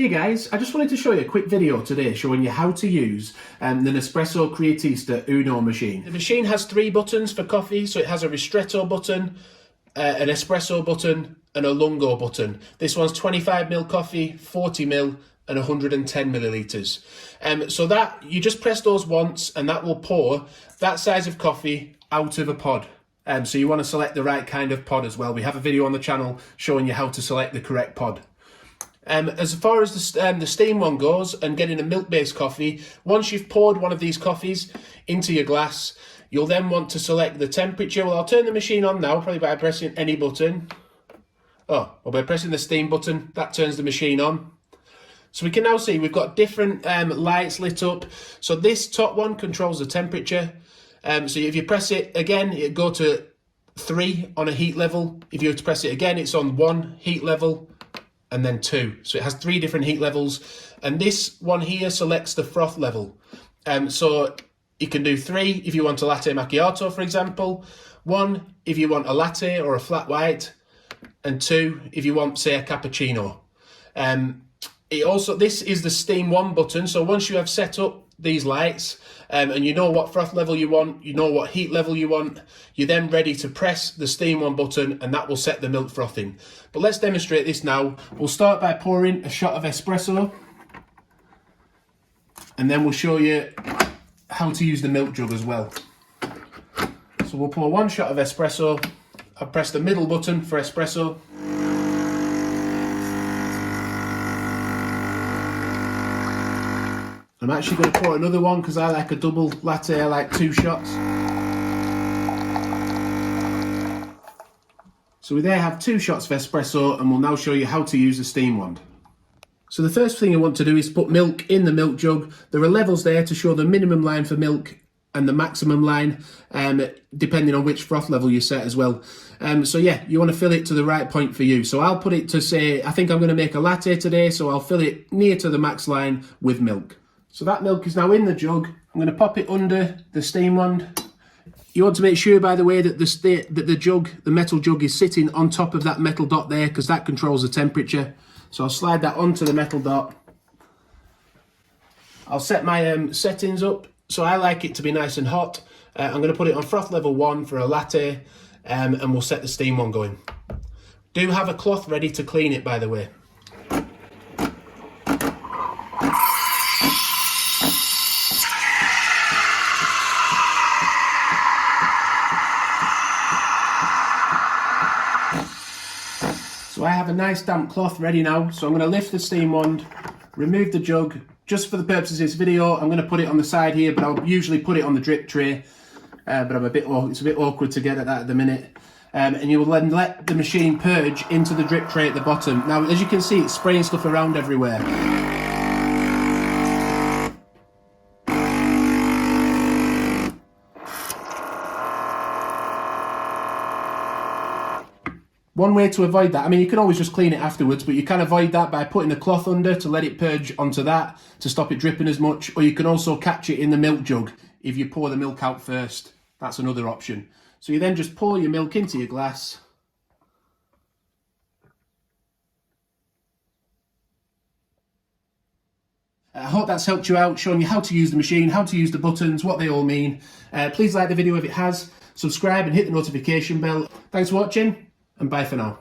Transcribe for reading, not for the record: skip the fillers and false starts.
Hey guys, I just wanted to show you a quick video today showing you how to use the Nespresso Creatista Uno machine. The machine has 3 buttons for coffee, so it has a ristretto button, an espresso button and a lungo button. This one's 25ml coffee, 40ml and 110 millilitres. So that you just press those once and that will pour that size of coffee out of a pod. So you want to select the right kind of pod as well. We have a video on the channel showing you how to select the correct pod. As far as the steam one goes and getting a milk-based coffee, once you've poured one of these coffees into your glass, you'll then want to select the temperature. Well, I'll turn the machine on now, probably by pressing any button. Or by pressing the steam button, that turns the machine on. So we can now see we've got different lights lit up. So this top one controls the temperature. So if you press it again, it'll go to 3 on a heat level. If you were to press it again, it's on 1 heat level. And then 2. So it has 3 different heat levels. And this one here selects the froth level. So you can do 3 if you want a latte macchiato, for example. 1 if you want a latte or a flat white. And 2 if you want, say, a cappuccino. This is the steam 1 button. So once you have set up these lights and you know what froth level you want, you know what heat level you want, you're then ready to press the steam 1 button and that will set the milk frothing. But let's demonstrate this now. We'll start by pouring a shot of espresso and then we'll show you how to use the milk jug as well. So we'll pour 1 shot of espresso. I'll press the middle button for espresso. I'm actually going to pour another one because I like a double latte. I like 2 shots. So we there have 2 shots of espresso and we'll now show you how to use the steam wand. So the first thing you want to do is put milk in the milk jug. There are levels there to show the minimum line for milk and the maximum line, depending on which froth level you set as well. So yeah, you want to fill it to the right point for you. So I'll put it to say, I think I'm going to make a latte today, so I'll fill it near to the max line with milk. So that milk is now in the jug. I'm going to pop it under the steam wand. You want to make sure, by the way, that the metal jug is sitting on top of that metal dot there because that controls the temperature. So I'll slide that onto the metal dot. I'll set my settings up. So I like it to be nice and hot. I'm going to put it on froth level 1 for a latte and we'll set the steam one going. Do have a cloth ready to clean it, by the way. So I have a nice damp cloth ready now, so I'm going to lift the steam wand, remove the jug. Just for the purposes of this video, I'm going to put it on the side here, but I'll usually put it on the drip tray. But it's a bit awkward to get at that at the minute. And you will then let the machine purge into the drip tray at the bottom. Now, as you can see, it's spraying stuff around everywhere. One way to avoid that, I mean, you can always just clean it afterwards, but you can avoid that by putting the cloth under to let it purge onto that, to stop it dripping as much, or you can also catch it in the milk jug if you pour the milk out first. That's another option. So you then just pour your milk into your glass. I hope that's helped you out, showing you how to use the machine, how to use the buttons, what they all mean. Please like the video if it has, subscribe and hit the notification bell. Thanks for watching. And bye for now.